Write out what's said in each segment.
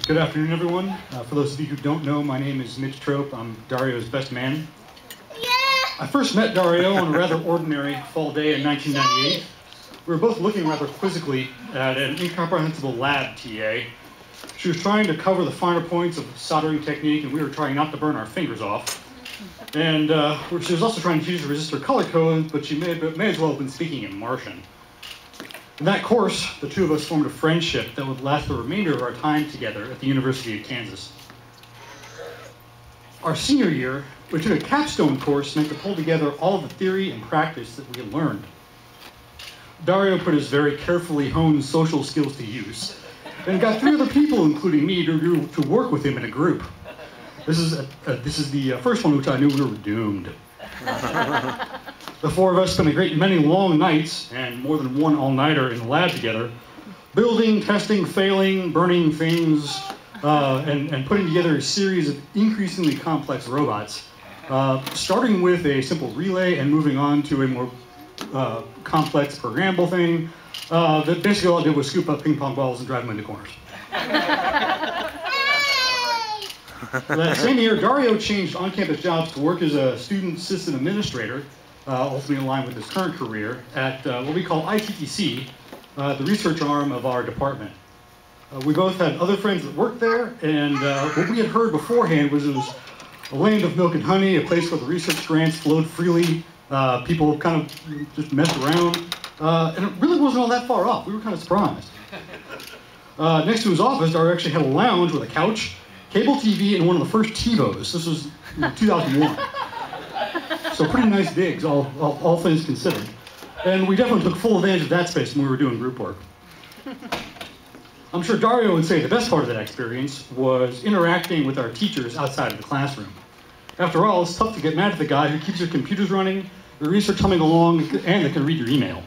Good afternoon, everyone. For those of you who don't know, my name is Mitch. I'm Dario's best man. Yeah! I first met Dario on a rather ordinary fall day in 1998. We were both looking rather quizzically at an incomprehensible lab TA. She was trying to cover the finer points of soldering technique, and we were trying not to burn our fingers off. And she was also trying to teach us resistor color code, but she may as well have been speaking in Martian. In that course, the two of us formed a friendship that would last the remainder of our time together at the University of Kansas. Our senior year, we took a capstone course meant to pull together all of the theory and practice that we had learned. Dario put his very carefully honed social skills to use and got 3 other people, including me, to work with him in a group. This is the first one which I knew we were doomed. The 4 of us spent a great many long nights and more than one all-nighter in the lab together, building, testing, failing, burning things, and putting together a series of increasingly complex robots, starting with a simple relay and moving on to a more complex programmable thing that basically all I did was scoop up ping pong balls and drive them into corners. That same year, Dario changed on-campus jobs to work as a student system administrator, ultimately in line with his current career, at what we call ITTC, the research arm of our department. We both had other friends that worked there, and what we had heard beforehand was it was a land of milk and honey, a place where the research grants flowed freely, people kind of just messed around, and it really wasn't all that far off. We were kind of surprised. Next to his office, Dario actually had a lounge with a couch, cable TV, and one of the first TiVos. This was 2001. So pretty nice digs, all things considered. And we definitely took full advantage of that space when we were doing group work. I'm sure Dario would say the best part of that experience was interacting with our teachers outside of the classroom. After all, it's tough to get mad at the guy who keeps your computers running, your research humming along, and that can read your email.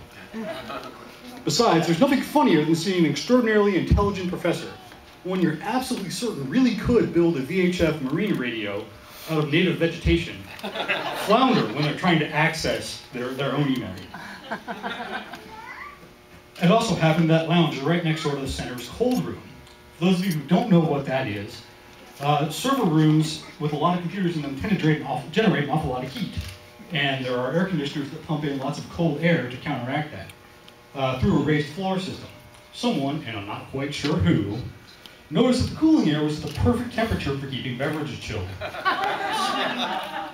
Besides, there's nothing funnier than seeing an extraordinarily intelligent professor when you're absolutely certain really could build a VHF marine radio out of native vegetation, flounder when they're trying to access their own email. It also happened that lounge is right next door to the center's cold room. For those of you who don't know what that is, server rooms with a lot of computers in them tend to generate an awful lot of heat. And there are air conditioners that pump in lots of cold air to counteract that through a raised floor system. Someone, and I'm not quite sure who, noticed that the cooling air was the perfect temperature for keeping beverages chilled.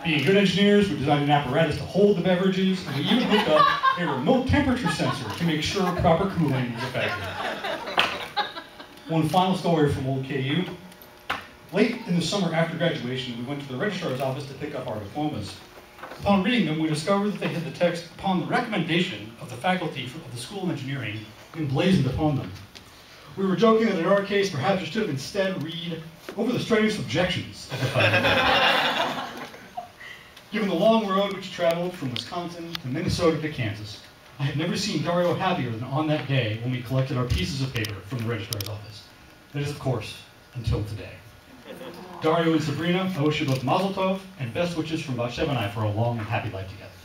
Being good engineers, we designed an apparatus to hold the beverages, and we even hooked up a remote temperature sensor to make sure proper cooling was effective. One final story from old KU. Late in the summer after graduation, we went to the registrar's office to pick up our diplomas. Upon reading them, we discovered that they had the text, "Upon the recommendation of the faculty of the School of Engineering," emblazoned upon them. We were joking that in our case, perhaps it should instead read, "Over the strenuous objections of the faculty." Given the long road which traveled from Wisconsin to Minnesota to Kansas, I have never seen Dario happier than on that day when we collected our pieces of paper from the registrar's office. That is, of course, until today. Dario and Sabrina, I wish you both mazel tov and best wishes from Bathsheba and I for a long and happy life together.